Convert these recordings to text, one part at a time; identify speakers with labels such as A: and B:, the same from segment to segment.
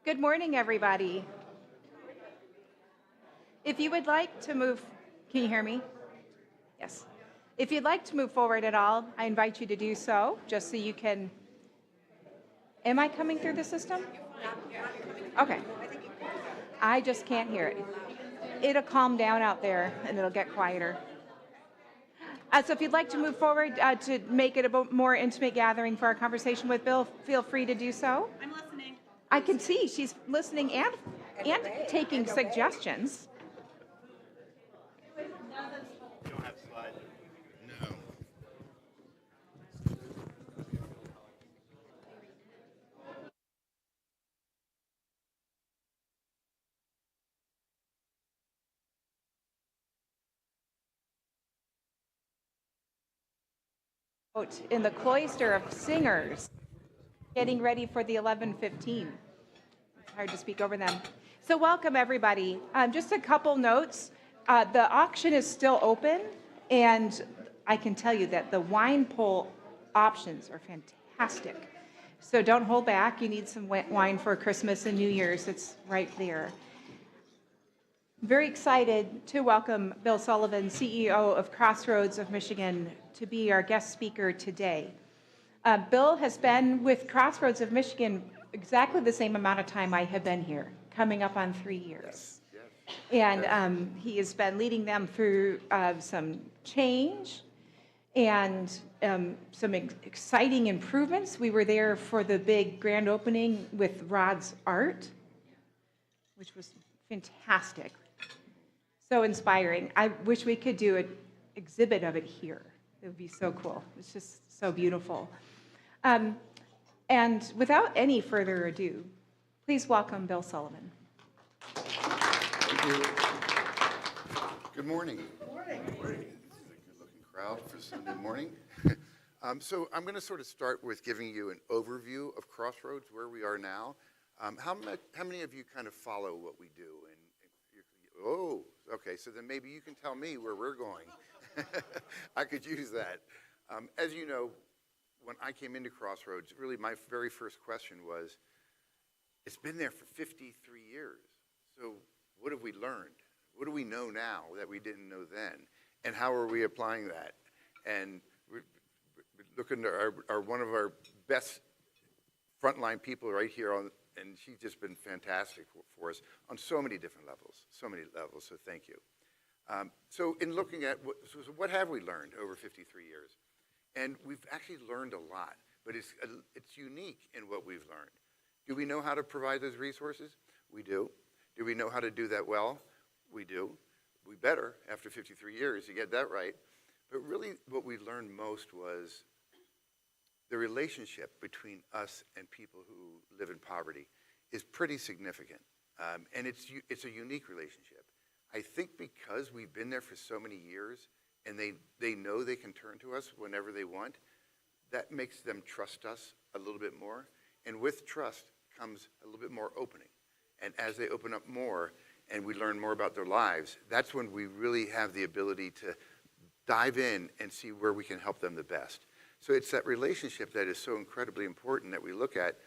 A: Good morning, everybody. If you would like to move, can you hear me? Yes. If you'd like to move forward at all, I invite you to do so, just so you can. Am I coming through the system? Okay. I just can't hear it. It'll calm down out there and it'll get quieter. So if you'd like to move forward to make it a more intimate gathering for our conversation with Bill, feel free to do so.
B: I'm listening.
A: I can see she's listening and taking suggestions.
C: You don't have slides? No.
A: In the cloister of singers, getting ready for the 11:15. It's hard to speak over them. So welcome, everybody. Just a couple notes. The auction is still open, and I can tell you that the wine poll options are fantastic. So don't hold back. You need some wine for Christmas and New Year's. It's right there. Very excited to welcome Bill Sullivan, CEO of Crossroads of Michigan, to be our guest speaker today. Bill has been with Crossroads of Michigan exactly the same amount of time I have been here, coming up on 3 years.
C: Yes.
A: And he has been leading them through some change and some exciting improvements. We were there for the big grand opening with Rod's art, which was fantastic. So inspiring. I wish we could do an exhibit of it here. It would be so cool. It's just so beautiful. And without any further ado, please welcome Bill Sullivan.
C: Thank you. Good morning. Good morning. This is a good-looking crowd for Sunday morning. So I'm going to sort of start with giving you an overview of Crossroads, where we are now. How many of you kind of follow what we do? Oh, okay. So then maybe you can tell me where we're going. I could use that. As you know, when I came into Crossroads, really my very first question was, it's been there for 53 years. So what have we learned? What do we know now that we didn't know then? And how are we applying that? And we're looking to one of our best frontline people right here on, and she's just been fantastic for us on so many different levels, so thank you. So in looking at, what have we learned over 53 years? And we've actually learned a lot, but it's unique in what we've learned. Do we know how to provide those resources? We do. Do we know how to do that well? We do. We better after 53 years to get that right. But really what we learned most was the relationship between us and people who live in poverty is pretty significant. And it's a unique relationship. I think because we've been there for so many years and they know they can turn to us whenever they want, that makes them trust us a little bit more. And with trust comes a little bit more opening. And as they open up more and we learn more about their lives, that's when we really have the ability to dive in and see where we can help them the best. So it's that relationship that is so incredibly important that we look at.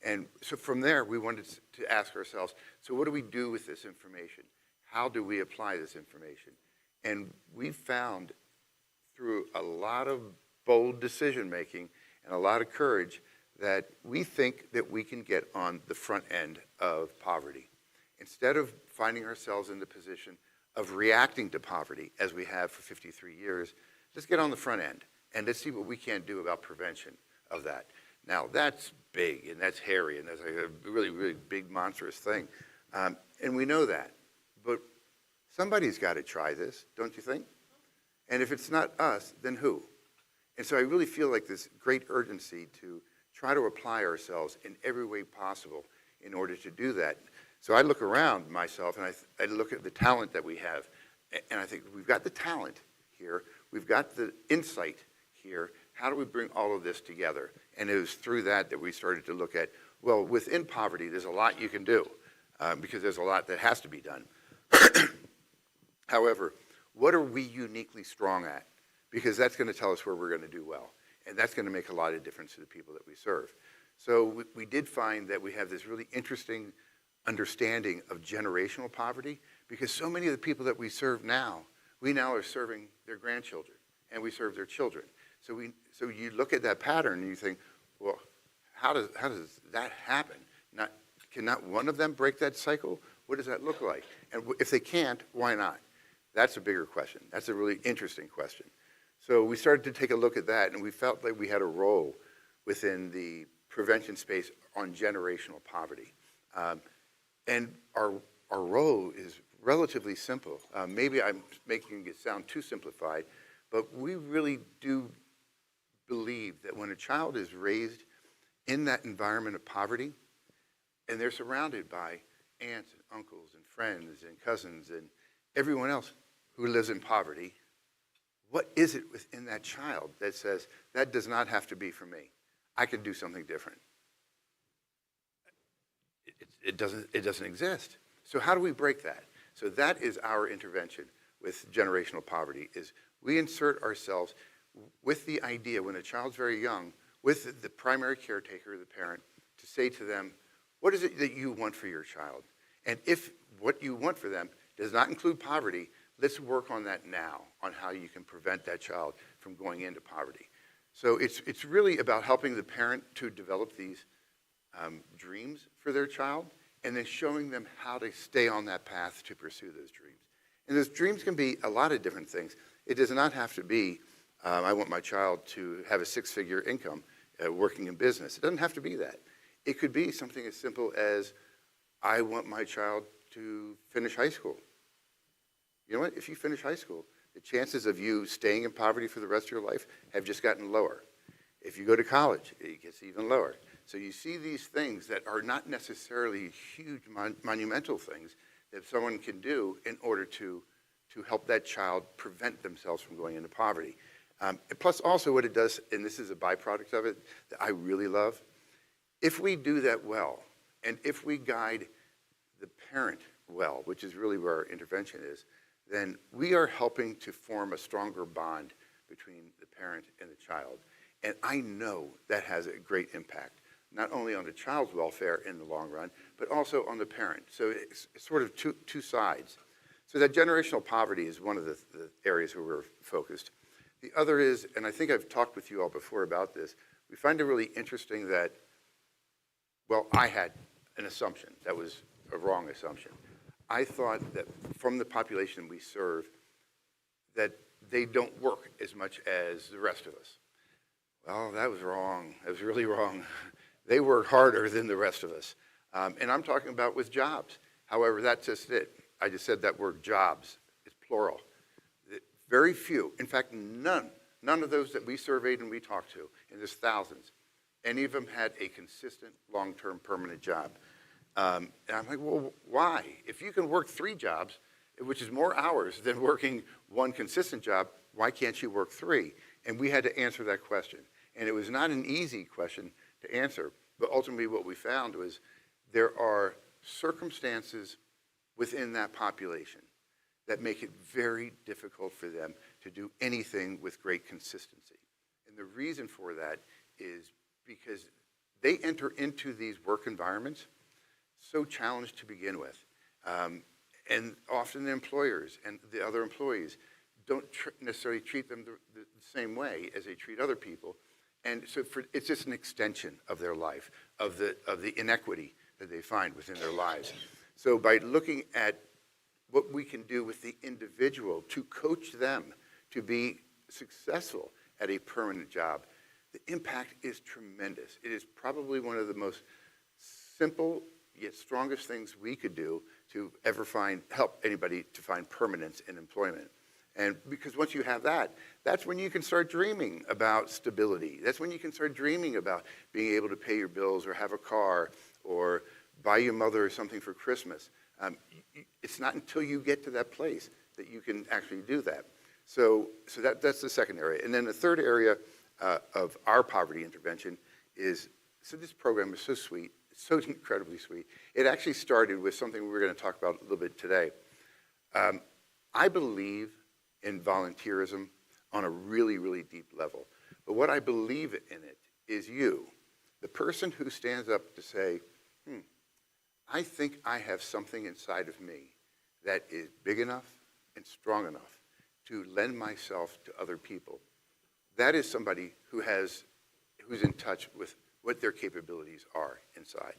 C: And so from there, we wanted to ask ourselves, so what do we do with this information? How do we apply this information? And we found through a lot of bold decision-making and a lot of courage that we think that we can get on the front end of poverty. Instead of finding ourselves in the position of reacting to poverty, as we have for 53 years, let's get on the front end. And let's see what we can do about prevention of that. Now, that's big, and that's hairy, and that's like a really, really big, monstrous thing. And we know that. But somebody's got to try this, don't you think? And if it's not us, then who? And so I really feel like this great urgency to try to apply ourselves in every way possible in order to do that. So I look around myself, and I look at the talent that we have, and I think we've got the talent here. We've got the insight here. How do we bring all of this together? And it was through that we started to look at, well, within poverty, there's a lot you can do because there's a lot that has to be done. However, what are we uniquely strong at? Because that's going to tell us where we're going to do well. And that's going to make a lot of difference to the people that we serve. So we did find that we have this really interesting understanding of generational poverty, because so many of the people that we serve now, we now are serving their grandchildren, and we serve their children. So you look at that pattern and you think, well, how does that happen? Can not one of them break that cycle? What does that look like? And if they can't, why not? That's a bigger question. That's a really interesting question. So we started to take a look at that, and we felt like we had a role within the prevention space on generational poverty. And our role is relatively simple. Maybe I'm making it sound too simplified, but we really do believe that when a child is raised in that environment of poverty, and they're surrounded by aunts and uncles and friends and cousins and everyone else who lives in poverty, what is it within that child that says, that does not have to be for me? I could do something different. It doesn't exist. So how do we break that? So that is our intervention with generational poverty, is we insert ourselves with the idea when a child's very young, with the primary caretaker, the parent, to say to them, what is it that you want for your child? And if what you want for them does not include poverty, let's work on that now, on how you can prevent that child from going into poverty. So it's really about helping the parent to develop these dreams for their child, and then showing them how to stay on that path to pursue those dreams. And those dreams can be a lot of different things. It does not have to be, I want my child to have a six-figure income working in business. It doesn't have to be that. It could be something as simple as, I want my child to finish high school. You know what? If you finish high school, the chances of you staying in poverty for the rest of your life have just gotten lower. If you go to college, it gets even lower. So you see these things that are not necessarily huge, monumental things that someone can do in order to help that child prevent themselves from going into poverty. Plus also what it does, and this is a byproduct of it that I really love, if we do that well, and if we guide the parent well, which is really where our intervention is, then we are helping to form a stronger bond between the parent and the child. And I know that has a great impact, not only on the child's welfare in the long run, but also on the parent. So it's sort of two sides. So that generational poverty is one of the areas where we're focused. The other is, and I think I've talked with you all before about this, we find it really interesting that, well, I had an assumption that was a wrong assumption. I thought that from the population we serve, that they don't work as much as the rest of us. Well, that was wrong. That was really wrong. They work harder than the rest of us. And I'm talking about with jobs. However, that's just it. I just said that word jobs. It's plural. Very few, in fact, none of those that we surveyed and we talked to, and there's thousands, any of them had a consistent, long-term, permanent job. And I'm like, well, why? If you can work 3 jobs, which is more hours than working one consistent job, why can't you work 3? And we had to answer that question. And it was not an easy question to answer, but ultimately what we found was there are circumstances within that population that make it very difficult for them to do anything with great consistency. And the reason for that is because they enter into these work environments so challenged to begin with. And often the employers and the other employees don't necessarily treat them the same way as they treat other people. And so it's just an extension of their life, of the inequity that they find within their lives. So by looking at what we can do with the individual to coach them to be successful at a permanent job, the impact is tremendous. It is probably one of the most simple yet strongest things we could do to ever help anybody to find permanence in employment. And because once you have that, that's when you can start dreaming about stability. That's when you can start dreaming about being able to pay your bills or have a car or buy your mother something for Christmas. It's not until you get to that place that you can actually do that. So that's the second area. And then the third area of our poverty intervention is, so this program is so sweet, it's so incredibly sweet. It actually started with something we're going to talk about a little bit today. I believe in volunteerism on a really, really deep level. But what I believe in it is you, the person who stands up to say, I think I have something inside of me that is big enough and strong enough to lend myself to other people. That is somebody who's in touch with what their capabilities are inside.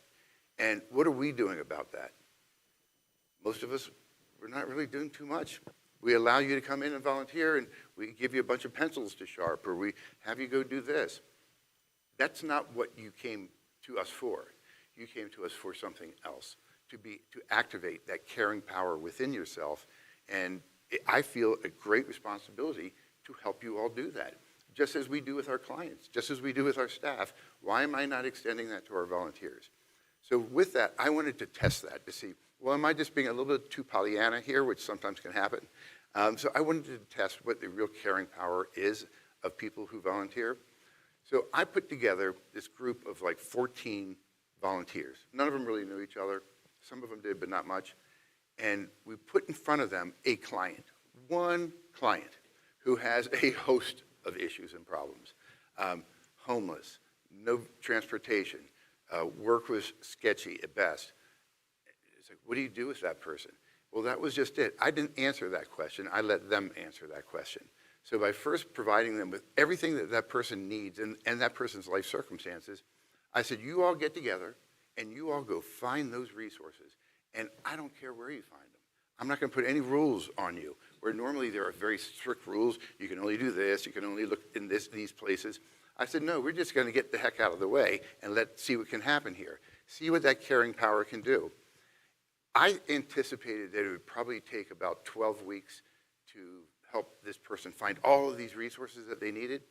C: And what are we doing about that? Most of us, we're not really doing too much. We allow you to come in and volunteer, and we give you a bunch of pencils to sharp, or we have you go do this. That's not what you came to us for. You came to us for something else, to activate that caring power within yourself. And I feel a great responsibility to help you all do that, just as we do with our clients, just as we do with our staff. Why am I not extending that to our volunteers? So with that, I wanted to test that to see, well, am I just being a little bit too Pollyanna here, which sometimes can happen? So I wanted to test what the real caring power is of people who volunteer. So I put together this group of like 14 volunteers. None of them really knew each other. Some of them did, but not much. And we put in front of them a client, one client who has a host of issues and problems. Homeless, no transportation, work was sketchy at best. It's like, what do you do with that person? Well, that was just it. I didn't answer that question. I let them answer that question. So by first providing them with everything that that person needs and that person's life circumstances, I said, you all get together and you all go find those resources. And I don't care where you find them. I'm not going to put any rules on you, where normally there are very strict rules. You can only do this. You can only look in these places. I said, no, we're just going to get the heck out of the way and see what can happen here. See what that caring power can do. I anticipated that it would probably take about 12 weeks to help this person find all of these resources that they needed.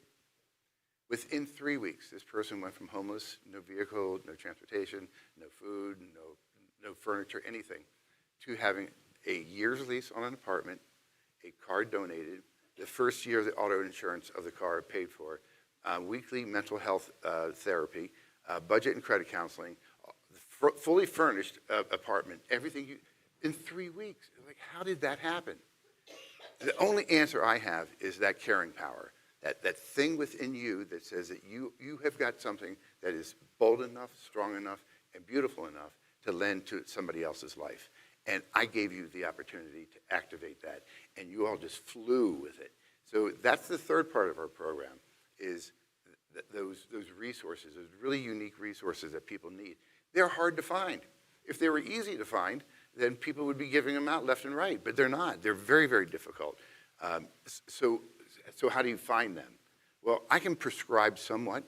C: Within 3 weeks, this person went from homeless, no vehicle, no transportation, no food, no furniture, anything, to having a year's lease on an apartment, a car donated, the first year of the auto insurance of the car paid for, weekly mental health therapy, budget and credit counseling, fully furnished apartment, everything in 3 weeks. Like, how did that happen? The only answer I have is that caring power, that thing within you that says that you have got something that is bold enough, strong enough, and beautiful enough to lend to somebody else's life. And I gave you the opportunity to activate that, and you all just flew with it. So that's the third part of our program, is those resources, those really unique resources that people need. They're hard to find. If they were easy to find, then people would be giving them out left and right, but they're not. They're very, very difficult. So how do you find them? Well, I can prescribe somewhat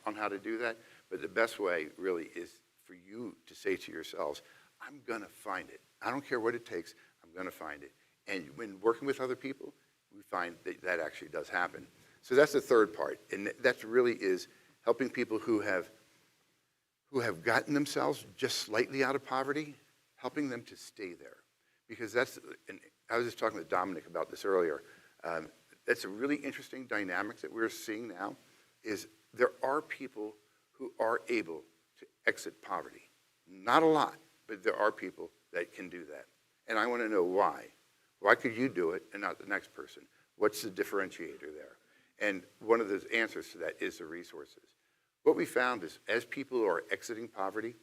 C: on how to do that, but the best way really is for you to say to yourselves, I'm gonna find it. I don't care what it takes, I'm gonna find it. And when working with other people, we find that actually does happen. So that's the third part, and that really is helping people who have gotten themselves just slightly out of poverty, helping them to stay there. Because and I was just talking with Dominic about this earlier, that's a really interesting dynamic that we're seeing now, is there are people who are able to exit poverty. Not a lot, but there are people that can do that. And I want to know why. Why could you do it and not the next person? What's the differentiator there? And one of the answers to that is the resources. What we found is as people are exiting poverty,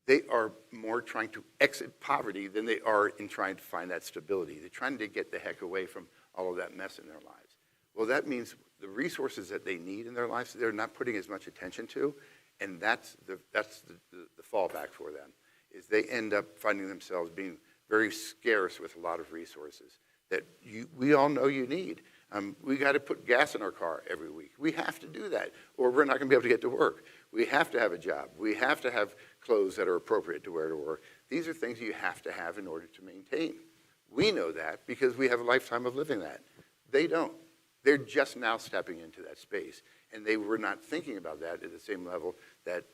C: they are more trying to exit poverty than they are in trying to find that stability. They're trying to get the heck away from all of that mess in their lives. Well, that means the resources that they need in their lives, they're not putting as much attention to, and that's the fallback for them, is they end up finding themselves being very scarce with a lot of resources that we all know you need. We got to put gas in our car every week. We have to do that, or we're not going to be able to get to work. We have to have a job. We have to have clothes that are appropriate to wear to work. These are things you have to have in order to maintain. We know that because we have a lifetime of living that. They don't. They're just now stepping into that space, and they were not thinking about that at the same level that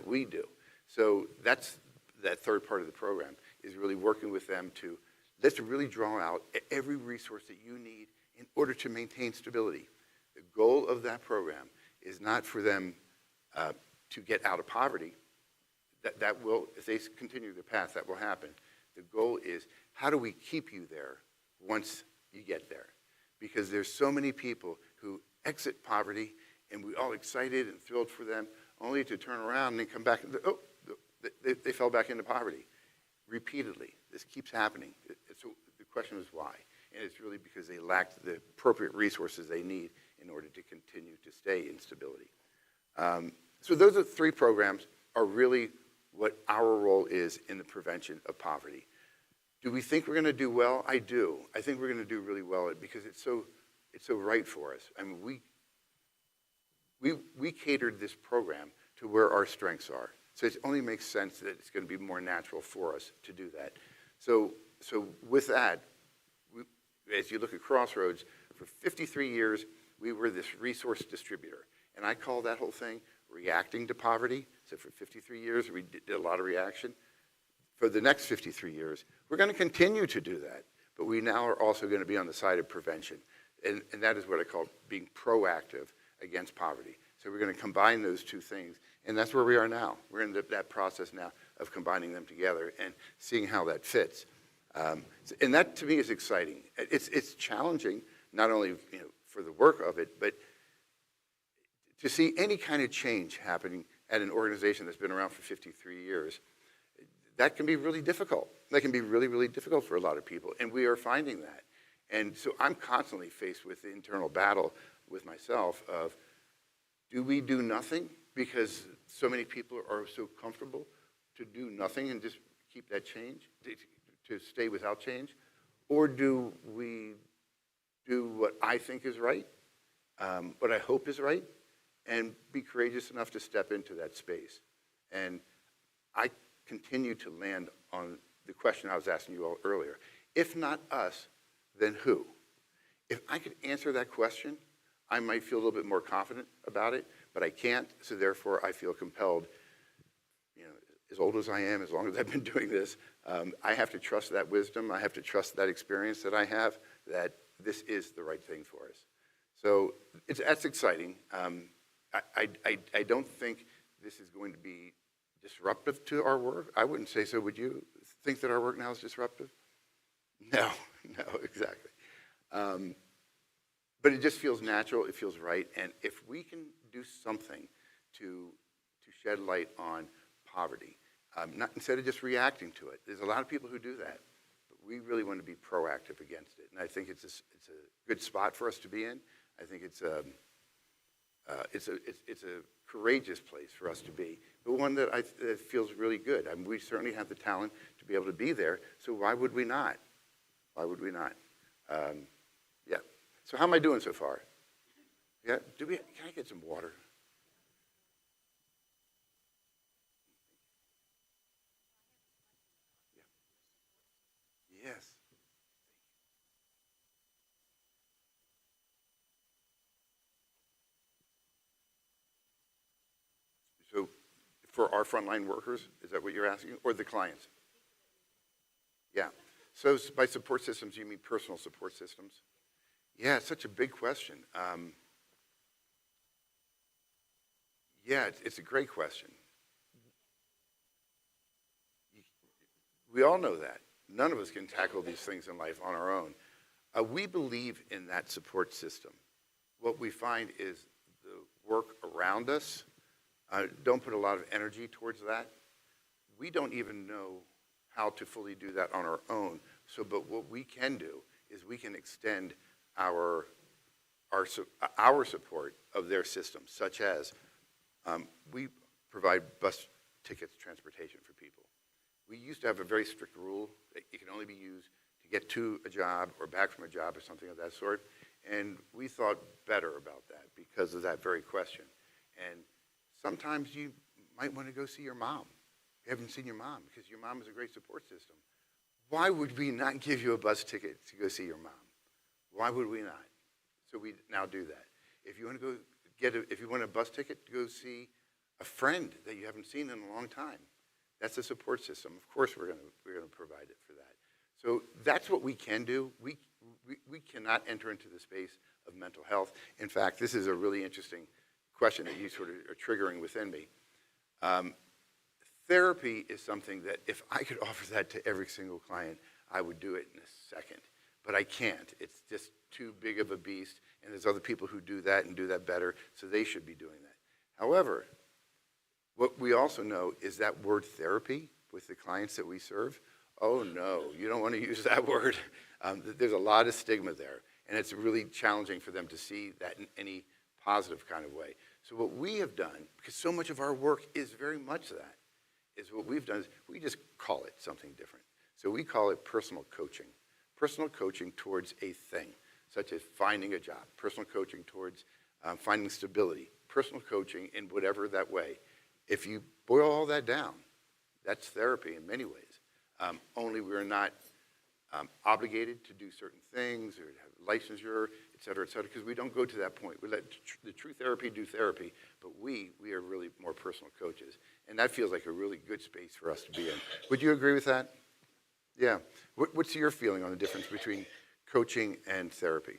C: we do. So that's that third part of the program, is really working with them to let's really draw out every resource that you need in order to maintain stability. The goal of that program is not for them to get out of poverty. That will, if they continue the path, that will happen. The goal is, how do we keep you there once you get there? Because there's so many people who exit poverty, and we're all excited and thrilled for them, only to turn around and then come back and, oh, They fell back into poverty repeatedly. This keeps happening. So the question is why? And it's really because they lacked the appropriate resources they need in order to continue to stay in stability. So those are 3 programs are really what our role is in the prevention of poverty. Do we think we're going to do well? I do. I think we're going to do really well because it's so right for us. I mean, we catered this program to where our strengths are. So it only makes sense that it's going to be more natural for us to do that. So with that, as you look at Crossroads, for 53 years, we were this resource distributor. And I call that whole thing reacting to poverty. So for 53 years, we did a lot of reaction. For the next 53 years, we're going to continue to do that. But we now are also going to be on the side of prevention. And that is what I call being proactive against poverty. So we're going to combine those 2 things. And that's where we are now. We're in that process now of combining them together and seeing how that fits. And that, to me, is exciting. It's challenging, not only for the work of it, but to see any kind of change happening at an organization that's been around for 53 years. That can be really difficult. That can be really, really difficult for a lot of people, and we are finding that. And so I'm constantly faced with the internal battle with myself of, do we do nothing because so many people are so comfortable to do nothing and just keep that change, to stay without change? Or do we do what I think is right, what I hope is right, and be courageous enough to step into that space? And I continue to land on the question I was asking you all earlier. If not us, then who? If I could answer that question, I might feel a little bit more confident about it, but I can't, so therefore I feel compelled, as old as I am, as long as I've been doing this, I have to trust that wisdom, I have to trust that experience that I have, that this is the right thing for us. So that's exciting. I don't think this is going to be disruptive to our work. I wouldn't say so. Would you think that our work now is disruptive? No, exactly. But it just feels natural, it feels right, and if we can do something to shed light on poverty, instead of just reacting to it. There's a lot of people who do that, but we really want to be proactive against it, and I think it's a good spot for us to be in. I think it's a courageous place for us to be, but one that feels really good. I mean, we certainly have the talent to be able to be there, so why would we not? Why would we not? Yeah. So how am I doing so far? Yeah. Can I get some water? Yeah. Yes. So for our frontline workers, is that what you're asking? Or the clients? Yeah. So by support systems, you mean personal support systems? Yeah, it's such a big question. Yeah, it's a great question. We all know that. None of us can tackle these things in life on our own. We believe in that support system. What we find is the work around us, don't put a lot of energy towards that. We don't even know how to fully do that on our own. But what we can do is we can extend our support of their systems, such as we provide bus tickets, transportation for people. We used to have a very strict rule that it can only be used to get to a job or back from a job or something of that sort. And we thought better about that because of that very question. And sometimes you might want to go see your mom. You haven't seen your mom because your mom is a great support system. Why would we not give you a bus ticket to go see your mom? Why would we not? So we now do that. If you want to go if you want a bus ticket to go see a friend that you haven't seen in a long time, that's a support system. Of course, we're going to provide it for that. So that's what we can do. We cannot enter into the space of mental health. In fact, this is a really interesting question that you sort of are triggering within me. Therapy is something that if I could offer that to every single client, I would do it in a second. But I can't. It's just too big of a beast, and there's other people who do that and do that better, so they should be doing that. However, What we also know is that word therapy with the clients that we serve, oh no, you don't want to use that word. There's a lot of stigma there, and it's really challenging for them to see that in any positive kind of way. So what we have done, because so much of our work is very much that, is what we've done is we just call it something different. So we call it personal coaching. Personal coaching towards a thing, such as finding a job. Personal coaching towards finding stability. Personal coaching in whatever that way. If you boil all that down, that's therapy in many ways. Only we're not obligated to do certain things or have licensure, et cetera, because we don't go to that point. We let the true therapy do therapy, but we are really more personal coaches. And that feels like a really good space for us to be in. Would you agree with that? Yeah. What's your feeling on the difference between coaching and therapy?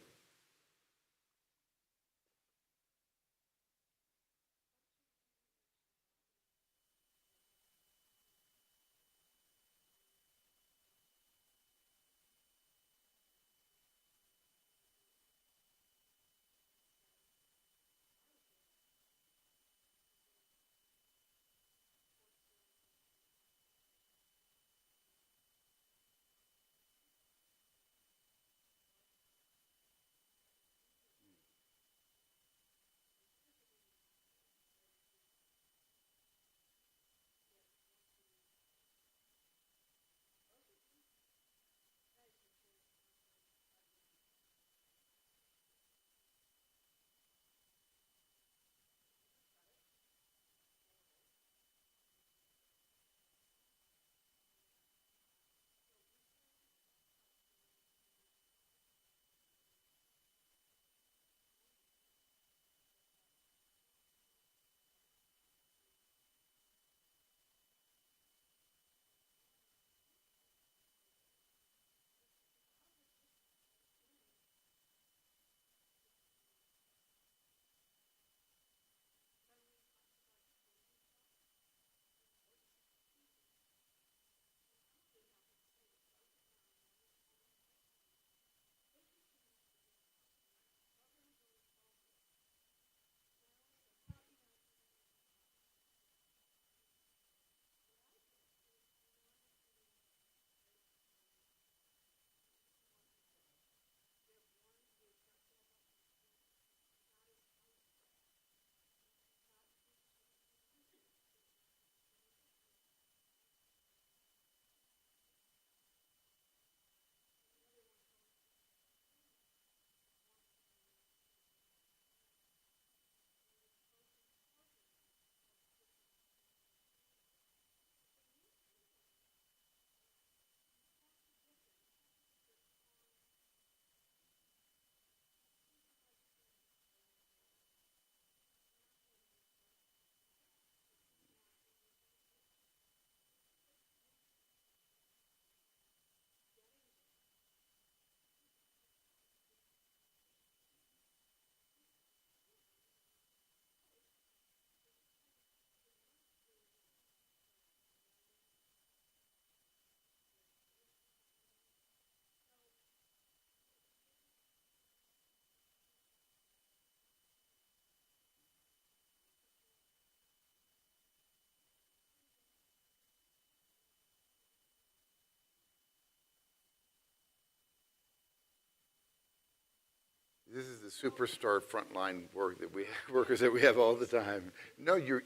C: This is the superstar frontline workers that we have all the time. No, you're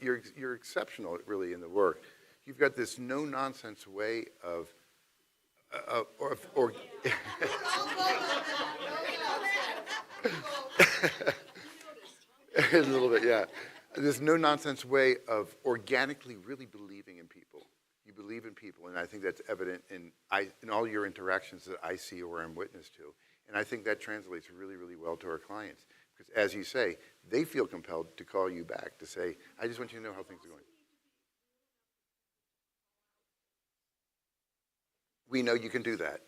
C: exceptional, really, in the work. You've got this no nonsense way of or a little bit, yeah. This no nonsense way of organically really believing in people. You believe in people, and I think that's evident in all your interactions that I see or am witness to. And I think that translates really, really well to our clients. Because as you say, they feel compelled to call you back to say, I just want you to know how things are going. We know you can do that.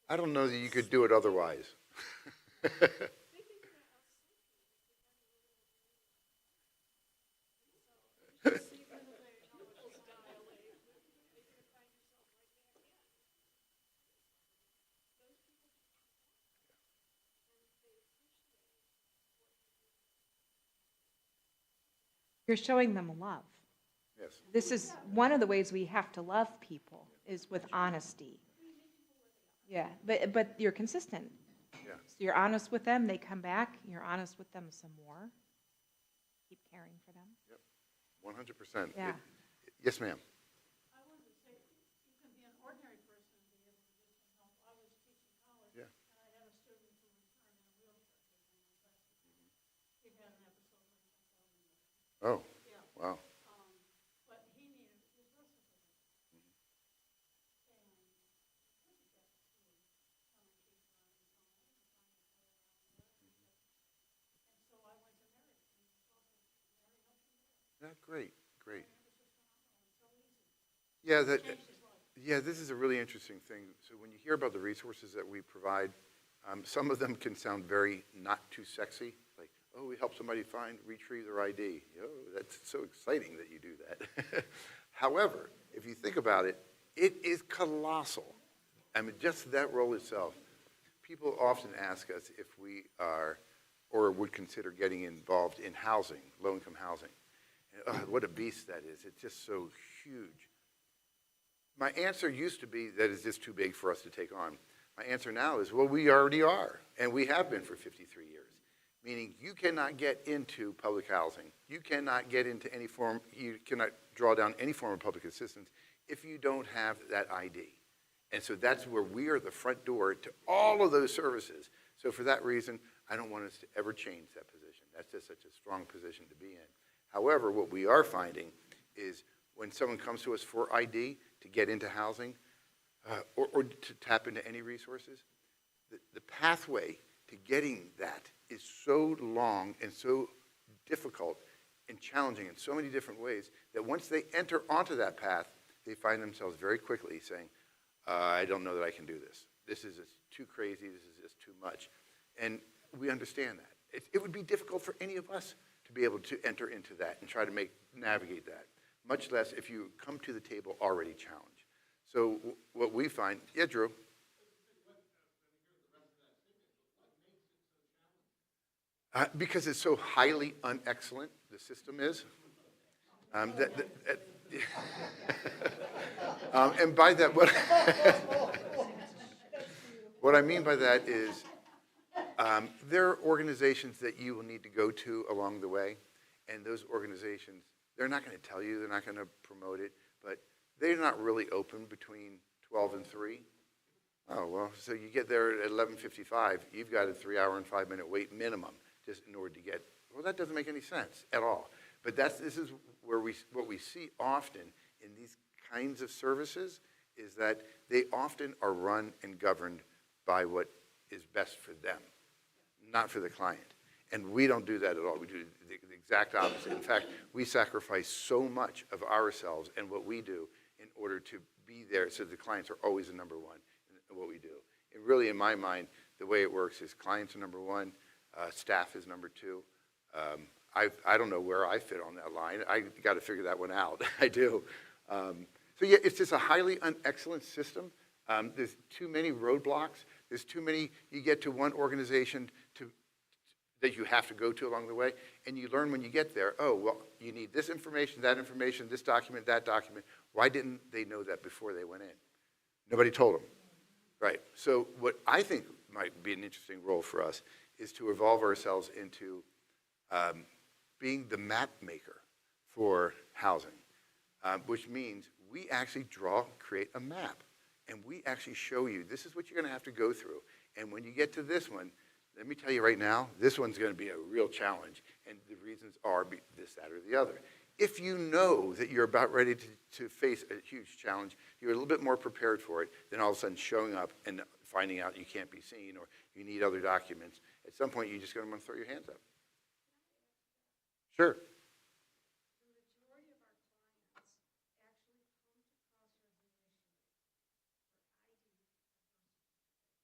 C: I don't know that you could do it otherwise.
A: You're showing them love.
C: Yes.
A: This is one of the ways we have to love people is with honesty. Yeah, but you're consistent.
C: Yeah.
A: So you're honest with them, they come back, you're honest with them some more. Keep caring for them.
C: 100%.
A: Yeah.
C: Yes, ma'am.
B: I wanted to say, you can be an ordinary person and be able to do some help. I was teaching college,
C: Yeah.
B: and I had a student who returned in a wheelchair taking my classes. He had an episode where he jumped out of the window.
C: Oh,
B: Yeah.
C: wow.
B: But he needed resources with it. And couldn't get to come and teach around his home to find a player around there. And so I went to Mary, and Mary helped him there.
C: Yeah, great, great.
B: And it was just phenomenal. It's so easy.
C: Yeah,
B: Changed his life.
C: yeah, this is a really interesting thing. So when you hear about the resources that we provide, some of them can sound very not too sexy, like, oh, we help somebody retrieve their ID. Oh, that's so exciting that you do that. However, if you think about it, it is colossal. I mean, just that role itself. People often ask us if we are or would consider getting involved in housing, low-income housing. And, what a beast that is. It's just so huge. My answer used to be that it's just too big for us to take on. My answer now is, well, we already are, and we have been for 53 years. Meaning you cannot get into public housing. You cannot get into any form, you cannot draw down any form of public assistance if you don't have that ID. And so that's where we are the front door to all of those services. So for that reason, I don't want us to ever change that position. That's just such a strong position to be in. However, what we are finding is when someone comes to us for ID to get into housing or to tap into any resources, the pathway to getting that is so long and so difficult and challenging in so many different ways that once they enter onto that path, they find themselves very quickly saying, I don't know that I can do this. This is just too crazy. This is just too much. And we understand that. It would be difficult for any of us to be able to enter into that and try to navigate that, much less if you come to the table already challenged. So what we find, yeah, Drew? Because it's so highly unexcellent, the system is. And by that, what I mean by that is there are organizations that you will need to go to along the way, and those organizations, they're not going to tell you, they're not going to promote it, but they're not really open between 12 and 3. Oh, well, so you get there at 11:55, you've got a 3-hour and 5-minute wait minimum just in order to get, well, that doesn't make any sense at all. But this is where what we see often in these kinds of services is that they often are run and governed by what is best for them, not for the client. And we don't do that at all. We do the exact opposite. In fact, we sacrifice so much of ourselves and what we do in order to be there so the clients are always the number one in what we do. And really, in my mind, the way it works is clients are number one, staff is number 2. I don't know where I fit on that line. I got to figure that one out. I do. So yeah, it's just a highly excellent system. There's too many roadblocks. There's too many. You get to one organization that you have to go to along the way, and you learn when you get there, oh, well, you need this information, this document, that document. Why didn't they know that before they went in? Nobody told them. Right. So what I think might be an interesting role for us is to evolve ourselves into being the map maker for housing, which means we actually create a map, and we actually show you, this is what you're going to have to go through. And when you get to this one, let me tell you right now, this one's going to be a real challenge, and the reasons are this, that, or the other. If you know that you're about ready to face a huge challenge, you're a little bit more prepared for it than all of a sudden showing up and finding out you can't be seen or you need other documents. At some point, you're just going to want to throw your hands up. Sure.
B: The majority of our clients actually come to Crossroads initially for ID and birth certificate.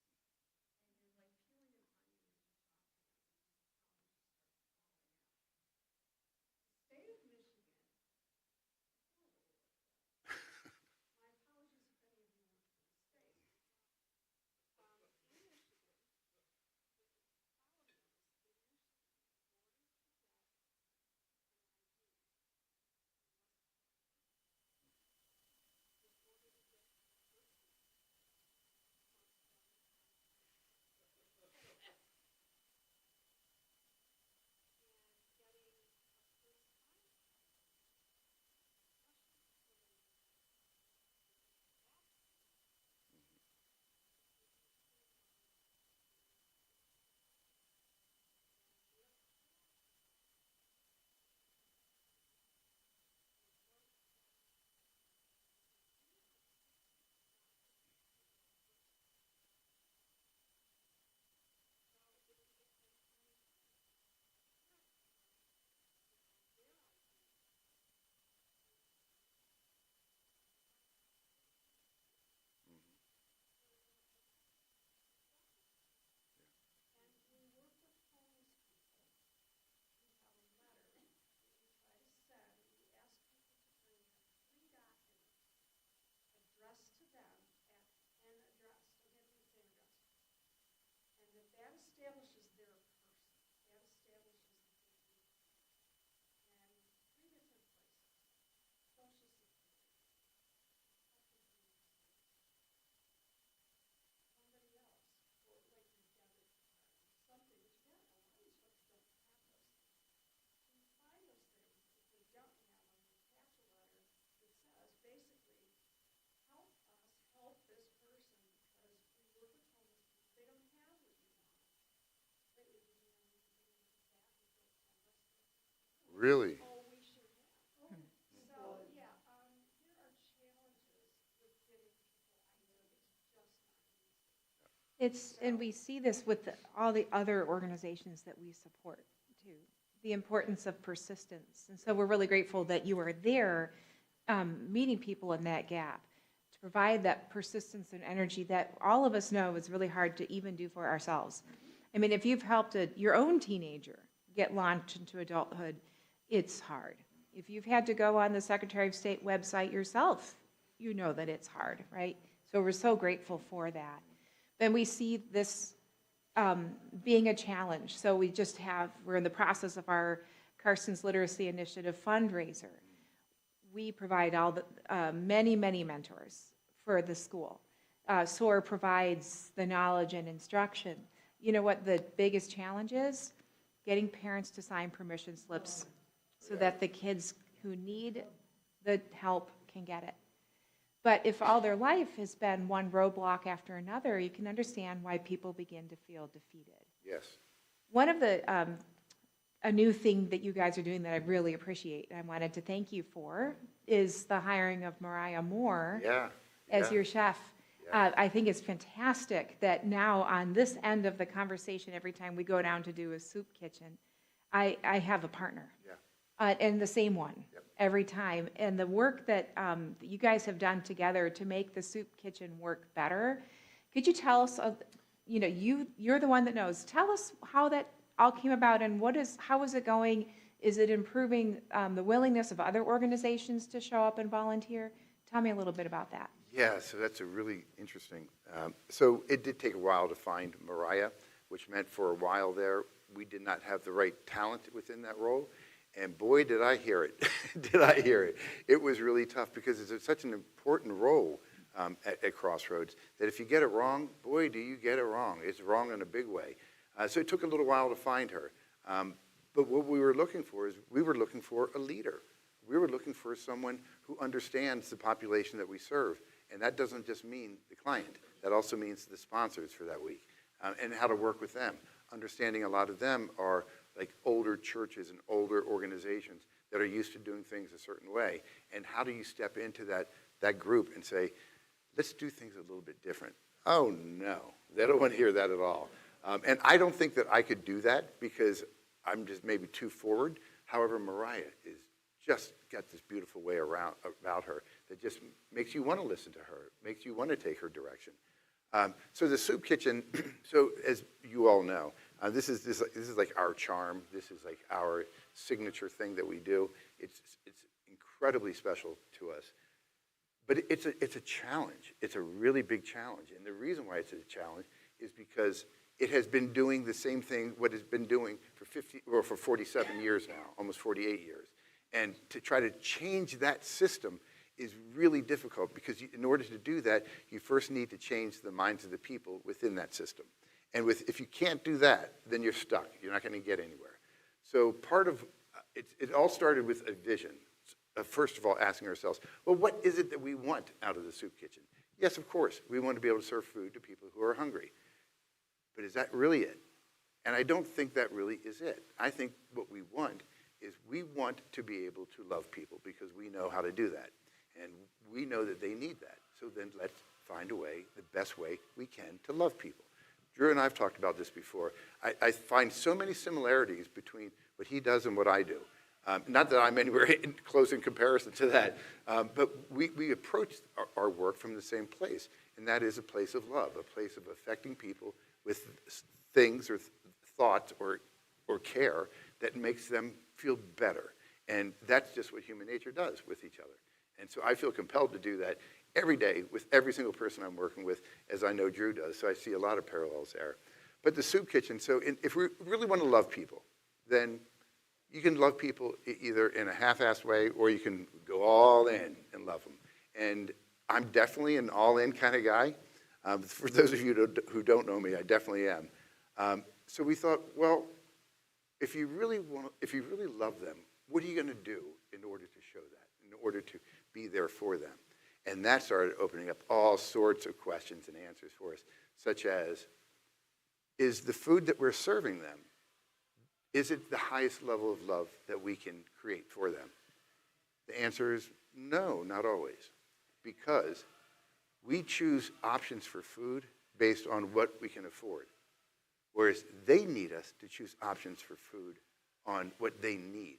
C: Really?
B: Oh, we should have. So, yeah, there are challenges with getting people on there. It's just not easy.
A: And we see this with all the other organizations that we support too, the importance of persistence. And so we're really grateful that you are there, meeting people in that gap to provide that persistence and energy that all of us know is really hard to even do for ourselves. I mean, if you've helped your own teenager get launched into adulthood, it's hard. If you've had to go on the Secretary of State website yourself, you know that it's hard, right? So we're so grateful for that. Then we see this being a challenge. So we're in the process of our Carson's Literacy Initiative fundraiser. We provide all the many mentors for the school. SOAR provides the knowledge and instruction. You know what the biggest challenge is? Getting parents to sign permission slips so that the kids who need the help can get it. But if all their life has been one roadblock after another, you can understand why people begin to feel defeated.
C: Yes.
A: One of a new thing that you guys are doing that I really appreciate, and I wanted to thank you for, is the hiring of Mariah Moore as your chef.
C: Yeah.
A: I think it's fantastic that now on this end of the conversation, every time we go down to do a soup kitchen, I have a partner.
C: Yeah.
A: And the same one.
C: Yep.
A: Every time. And the work that you guys have done together to make the soup kitchen work better, could you tell us, you're the one that knows. Tell us how that all came about and how is it going? Is it improving the willingness of other organizations to show up and volunteer? Tell me a little bit about that.
C: Yeah, so that's a really interesting. So it did take a while to find Mariah, which meant for a while there, we did not have the right talent within that role. And boy, did I hear it. Did I hear it. It was really tough because it's such an important role at Crossroads that if you get it wrong, boy, do you get it wrong. It's wrong in a big way. So it took a little while to find her. But what we were looking for is we were looking for a leader. We were looking for someone who understands the population that we serve. And that doesn't just mean the client. That also means the sponsors for that week and how to work with them. Understanding a lot of them are like older churches and older organizations that are used to doing things a certain way. And how do you step into that group and say, let's do things a little bit different? Oh, no. They don't want to hear that at all. And I don't think that I could do that because I'm just maybe too forward. However, Mariah is just got this beautiful way about her that just makes you want to listen to her, makes you want to take her direction. So the soup kitchen, so as you all know, this is like our charm. This is like our signature thing that we do. It's incredibly special to us. But it's a challenge. It's a really big challenge. And the reason why it's a challenge is because it has been doing the same thing what it's been doing for 47 years now, almost 48 years. And to try to change that system is really difficult because in order to do that, you first need to change the minds of the people within that system. And if you can't do that, then you're stuck. You're not going to get anywhere. So part of it all started with a vision. First of all, asking ourselves, well, what is it that we want out of the soup kitchen? Yes, of course, we want to be able to serve food to people who are hungry. But is that really it? And I don't think that really is it. I think what we want is we want to be able to love people because we know how to do that. And we know that they need that. So then let's find a way, the best way we can to love people. Drew and I have talked about this before. I find so many similarities between what he does and what I do. Not that I'm anywhere close in comparison to that, but we approach our work from the same place, and that is a place of love, a place of affecting people with things or thoughts or care that makes them feel better. And that's just what human nature does with each other. And so I feel compelled to do that every day with every single person I'm working with, as I know Drew does. So I see a lot of parallels there. But the soup kitchen, so if we really want to love people, then you can love people either in a half-assed way or you can go all in and love them. And I'm definitely an all-in kind of guy. For those of you who don't know me, I definitely am. So we thought, well, if you really love them, what are you going to do in order to show that, in order to be there for them? And that started opening up all sorts of questions and answers for us, such as, is the food that we're serving them, Is it the highest level of love that we can create for them? The answer is no, not always. Because we choose options for food based on what we can afford. Whereas they need us to choose options for food on what they need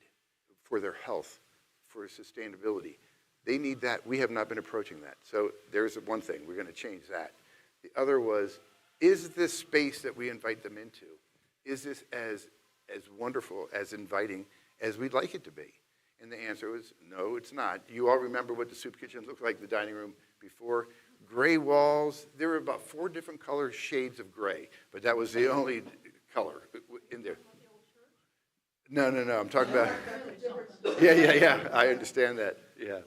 C: for their health, for sustainability. They need that. We have not been approaching that. So there's one thing. We're going to change that. The other was, is this space that we invite them into, is this as wonderful, as inviting as we'd like it to be? And the answer was, no, it's not. You all remember what the soup kitchen looked like, the dining room before. Gray walls. There were about 4 different color shades of gray, but that was the only color in there. No. I'm talking about. Yeah. I understand that. Yeah.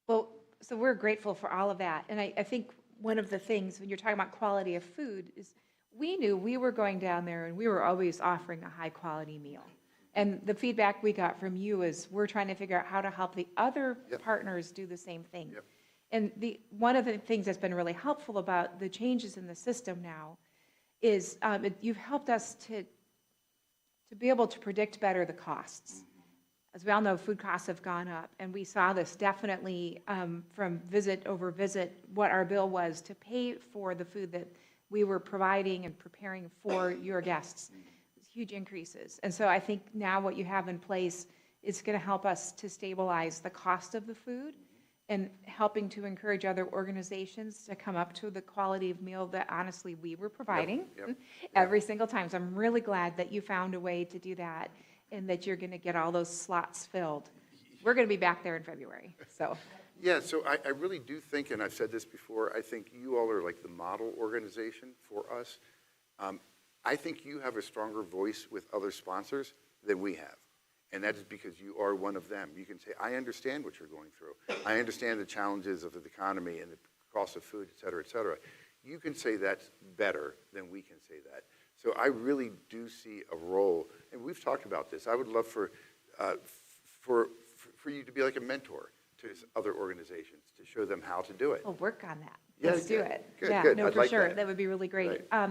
A: Well, so we're grateful for all of that. And I think one of the things when you're talking about quality of food is we knew we were going down there and we were always offering a high quality meal. And the feedback we got from you is we're trying to figure out how to help the other partners do the same thing.
C: Yep.
A: And one of the things that's been really helpful about the changes in the system now is you've helped us to be able to predict better the costs. As we all know, food costs have gone up, and we saw this definitely from visit over visit, what our bill was to pay for the food that we were providing and preparing for your guests. Huge increases. And so I think now what you have in place is going to help us to stabilize the cost of the food and helping to encourage other organizations to come up to the quality of meal that honestly we were providing every single time. So I'm really glad that you found a way to do that and that you're going to get all those slots filled. We're going to be back there in February. So.
C: Yeah, so I really do think, and I've said this before, I think you all are like the model organization for us. I think you have a stronger voice with other sponsors than we have. And that is because you are one of them. You can say, I understand what you're going through. I understand the challenges of the economy and the cost of food, et cetera, et cetera. You can say that better than we can say that. So I really do see a role, and we've talked about this. I would love for you to be like a mentor to other organizations, to show them how to do it.
A: We'll work on that.
C: Yeah,
A: Let's do it.
C: Good.
A: No,
C: I'd
A: for
C: like
A: sure.
C: that.
A: That would be really great.
C: Right.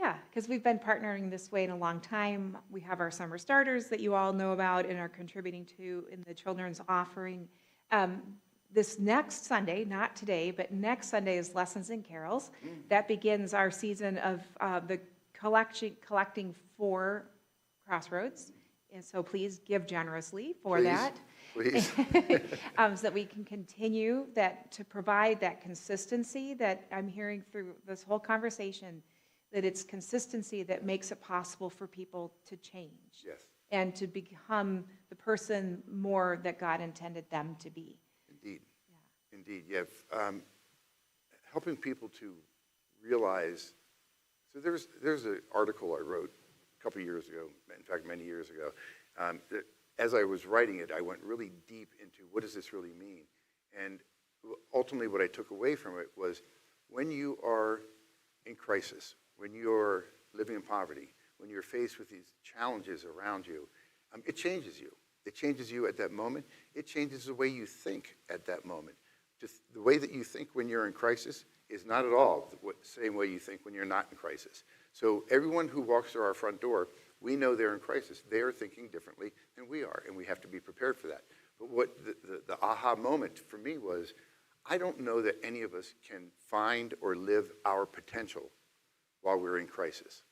A: Yeah, because we've been partnering this way in a long time. We have our summer starters that you all know about and are contributing to in the children's offering. This next Sunday, not today, but next Sunday is Lessons and Carols. That begins our season of the collecting for Crossroads. And so please give generously for that.
C: Please.
A: So that we can continue to provide that consistency that I'm hearing through this whole conversation, that it's consistency that makes it possible for people to change.
C: Yes.
A: And to become the person more that God intended them to be.
C: Indeed. Yeah. Indeed. Yeah. Helping people to realize. So there's an article I wrote a couple years ago, in fact, many years ago. That as I was writing it, I went really deep into what does this really mean? And ultimately what I took away from it was when you are in crisis, when you're living in poverty, when you're faced with these challenges around you, it changes you. It changes you at that moment. It changes the way you think at that moment. Just the way that you think when you're in crisis is not at all the same way you think when you're not in crisis. So everyone who walks through our front door, we know they're in crisis. They are thinking differently than we are, and we have to be prepared for that. But what the aha moment for me was, I don't know that any of us can find or live our potential while we're in crisis.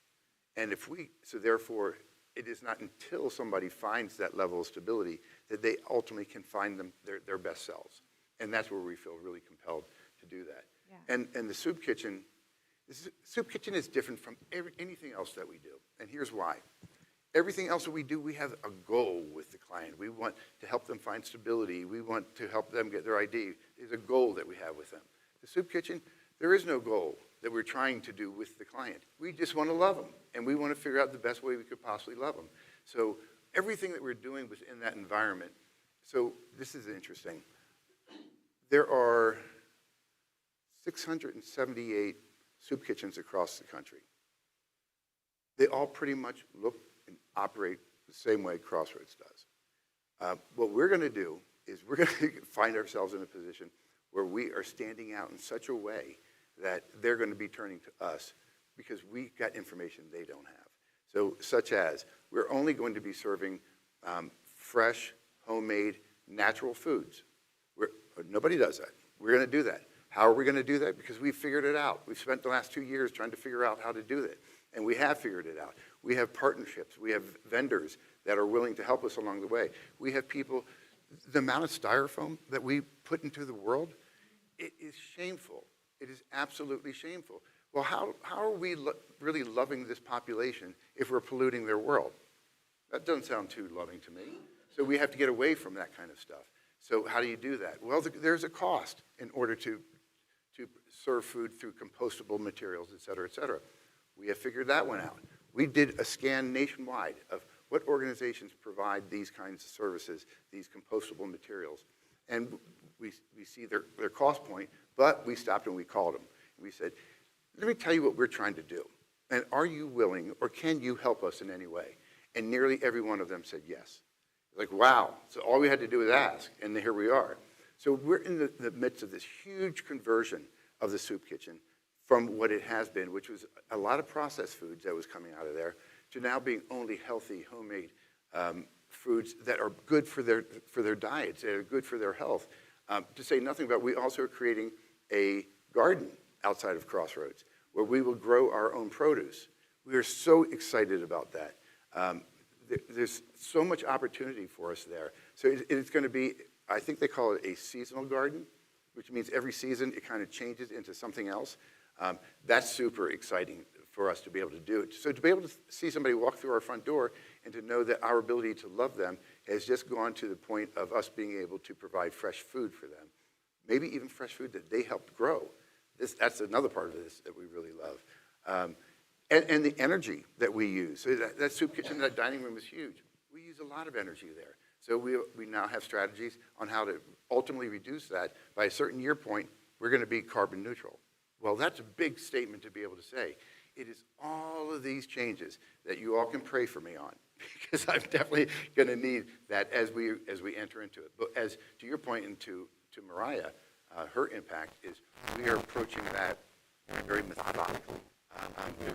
C: And so therefore, it is not until somebody finds that level of stability that they ultimately can find their best selves. And that's where we feel really compelled to do that. Yeah. And the soup kitchen is different from anything else that we do. And here's why. Everything else that we do, we have a goal with the client. We want to help them find stability. We want to help them get their ID. There's a goal that we have with them. The soup kitchen, there is no goal that we're trying to do with the client. We just want to love them, and we want to figure out the best way we could possibly love them. So everything that we're doing within that environment. So this is interesting. There are 678 soup kitchens across the country. They all pretty much look and operate the same way Crossroads does. What we're going to do is we're going to find ourselves in a position where we are standing out in such a way that they're going to be turning to us because we got information they don't have. So such as, we're only going to be serving fresh, homemade, natural foods. Nobody does that. We're going to do that. How are we going to do that? Because we've figured it out. We've spent the last 2 years trying to figure out how to do that. And we have figured it out. We have partnerships. We have vendors that are willing to help us along the way. We have people, the amount of styrofoam that we put into the world, it is shameful. It is absolutely shameful. Well, how are we really loving this population if we're polluting their world? That doesn't sound too loving to me. So we have to get away from that kind of stuff. So how do you do that? Well, there's a cost in order to serve food through compostable materials, et cetera, et cetera. We have figured that one out. We did a scan nationwide of what organizations provide these kinds of services, these compostable materials. And we see their cost point, but we stopped and we called them. We said, let me tell you what we're trying to do. And are you willing, or can you help us in any way? And nearly every one of them said yes. Like, wow. So all we had to do was ask, and here we are. So we're in the midst of this huge conversion of the soup kitchen from what it has been, which was a lot of processed foods that was coming out of there, to now being only healthy, homemade foods that are good for their diets, that are good for their health. To say nothing about, we also are creating a garden outside of Crossroads where we will grow our own produce. We are so excited about that. There's so much opportunity for us there. So it's going to be, I think they call it a seasonal garden, which means every season it kind of changes into something else. That's super exciting for us to be able to do it. So to be able to see somebody walk through our front door and to know that our ability to love them has just gone to the point of us being able to provide fresh food for them. Maybe even fresh food that they helped grow. That's another part of this that we really love. And the energy that we use. So that soup kitchen, that dining room is huge. We use a lot of energy there. So we now have strategies on how to ultimately reduce that. By a certain year point, we're going to be carbon neutral. Well, that's a big statement to be able to say. It is all of these changes that you all can pray for me on, because I'm definitely going to need that as we enter into it. But as to your point, and to Mariah, her impact is we are approaching that very methodically.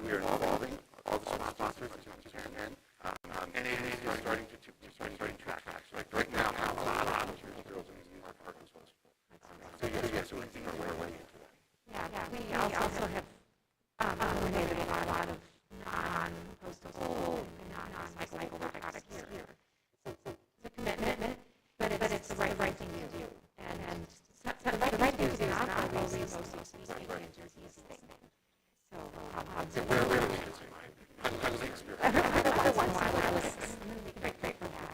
C: We are involving all the sponsors and it is starting to track. So like right now, a lot of materials in these are parking spots. So we think we're way into that.
B: Yeah, we also have eliminated a lot of non-compostable and non-recyclable products here. So it's a commitment, but it's the right thing to do. And the right thing to do is not always the most easy thing. So,
C: Where is this? How does it experience?
B: every once in a while, we can be grateful for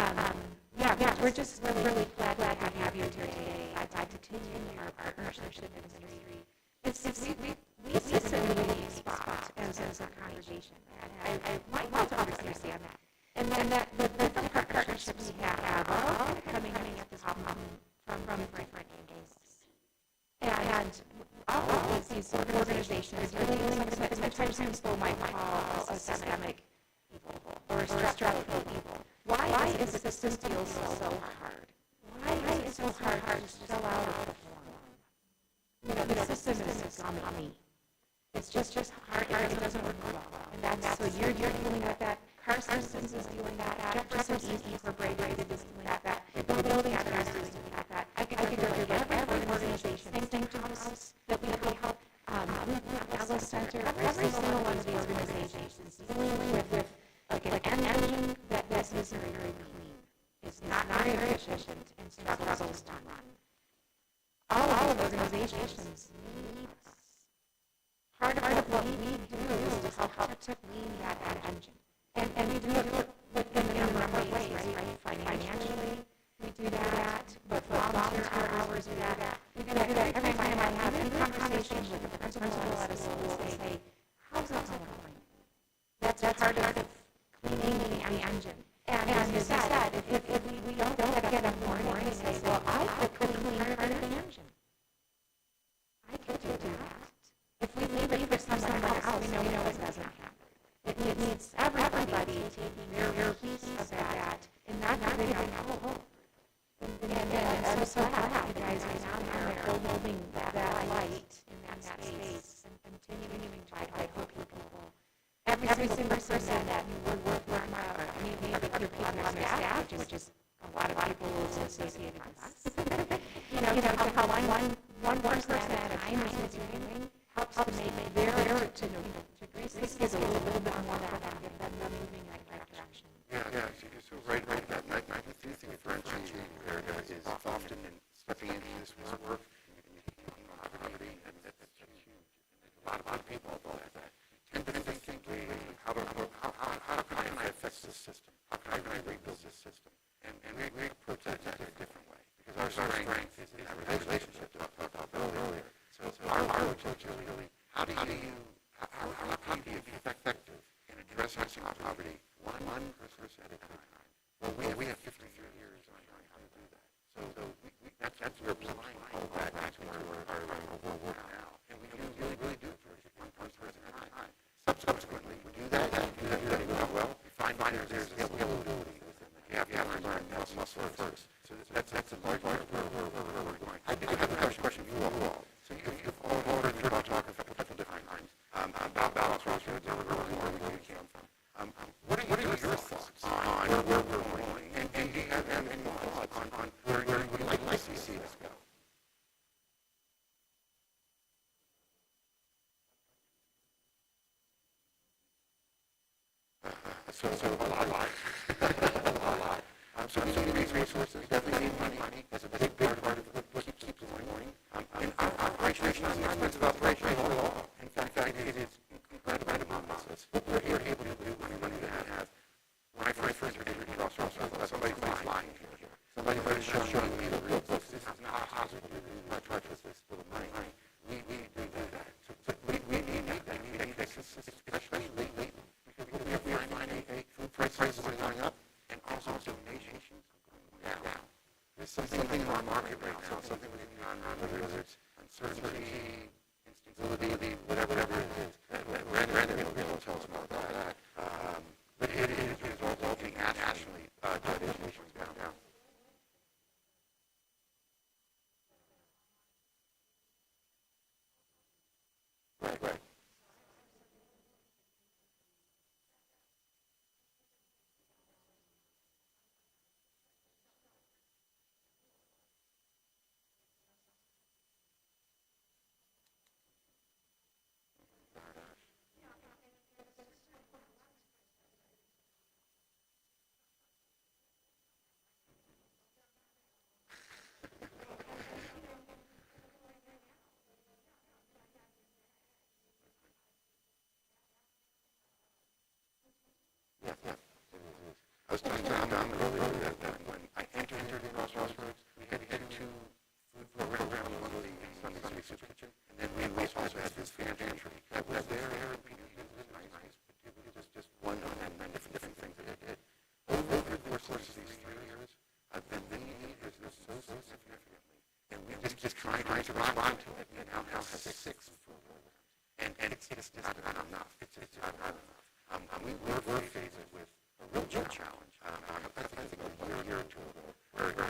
B: that. Yeah, we're just really glad to have you here today. I'd like to continue our partnership industry. We sit in a unique spot as a congregation. I want you to understand that. And then that the different partnerships we have are all coming at this problem from different angles. And all of these organizations are dealing with sometimes people might call a systemic evil or a structural evil. Why is the system feel so hard? Why is it so hard to sell out or perform? The system is gummy. It's just hard. It doesn't work well. And that's so you're dealing with that. Carson's is dealing with that. Jefferson's Incorporated is dealing with that. The building others is dealing with that. I could go like every organization. Same thing to us that we help. Alice Center. Every single one of these organizations dealing with like an engine that is very clean. It's not very efficient and struggles to run. All of organizations need us. Part of what we do is to help to clean that engine. And we do it in a number of ways, right? Financially, we do that. But for volunteer hours, we do that. We do that every time I have any conversation with a principal at a school, they say, how's that going? That's part of cleaning the engine. And as you said, if we don't get up in the morning and say, well, I could clean part of the engine. I could do that. If we leave it for someone else, we know it doesn't happen. It needs everybody taking their associated with us. To help one person at a time is what you're doing helps to make their to grease the skids a little bit more for them, get them moving in the right direction.
C: Yeah, so right about that. I think the differentiating there is often in stepping into this work and poverty, and that's huge. A lot of people tend to think, how can I affect this system? How can I rebuild this system? And we approach that in a different way, because our strength is in that relationship that I talked about earlier. So our approach is really, how do you be effective in addressing poverty one person at a time? Well, we have 53 years on how to do that. So that's we're applying all that to our work now, and we really do it for one person at a time. Subsequently, we do that well. We find there's scalability within that. You have to learn muscle first. So that's a large part of where we're going. I have a question for you all. So you've all heard about talk a couple different times about Crossroads, where we came from. What are your thoughts on where we're going? And do you have any thoughts on where you would like to see this go? So a lot. So we need resources, definitely need money. That's a big part of what keeps going. And operation is not an expensive operation at all. In fact, it is incredible muscles. What we're able to do when we have, when I first entered Crossroads, somebody flying here. Somebody showing me the real books. This is not possible to do much with this little money. We do that. So we need that. We need that, especially lately. We are finding food prices are going up, and also donations are going down. There's something in our market right now, something within the economy, whether it's uncertainty, instability, whatever it is. Brandon will be able to tell us more about that. But it is resulting nationally donations going down. Right. I was telling Tom earlier that when I entered the Crossroads, we had two food programs, one of the Sunday Soup Kitchen, and then we also had this fan pantry that was there, and it was nice, but it was just one and different things that it did. Over the course of these 3 years, the need has grown so significantly, and we just trying to respond to it, and now have 6 food programs. And it's just not enough. It's not enough. We're faced with a real challenge. I think a year or two ago, where the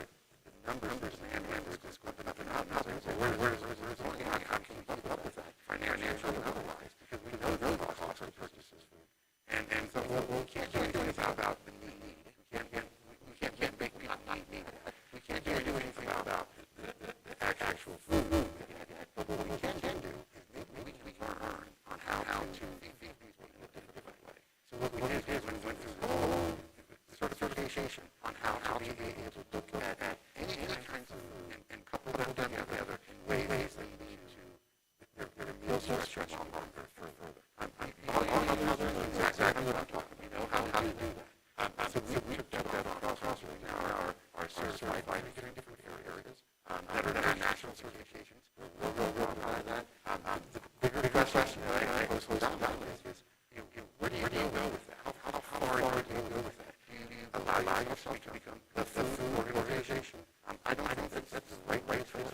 C: numbers and numbers just going up and up. So where's the money? How can we keep up with that, financially and otherwise? Because we know the cost of purchases food. And so we can't do anything about the need. We can't make need that. We can't do anything about the actual food. But what we can do is maybe we can learn on how to feed these people in a different way. So what we did is we went through the whole certification on how to be able to look at any kinds of food and couple them together in ways they need to, their meals stretch longer further. All you know exactly what I'm talking about. You know how to do that. So we took that on Crossroads. We now are certified by different areas that are national certifications. We're real proud of that. The bigger question that I pose down is, where do you go with that? How far do you go with that? Do you allow yourself to become the food organization? I don't think that's the right way for us.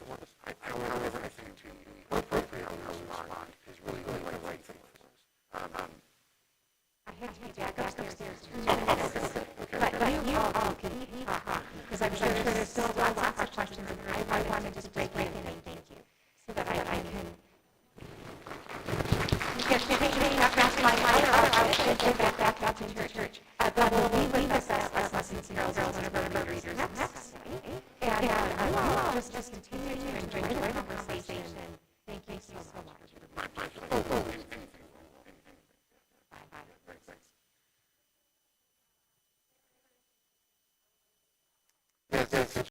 C: However, I think to be appropriate on how we respond is really the right thing for us.
B: I had to be back upstairs 2 minutes. Okay. But you all can talk, because I'm sure there's still lots of questions, and I want to just break in and thank you, so that I can take my fire out and go back out to church. But we'll leave with us as lessons and girls whenever we read next. And you all just continue to enjoy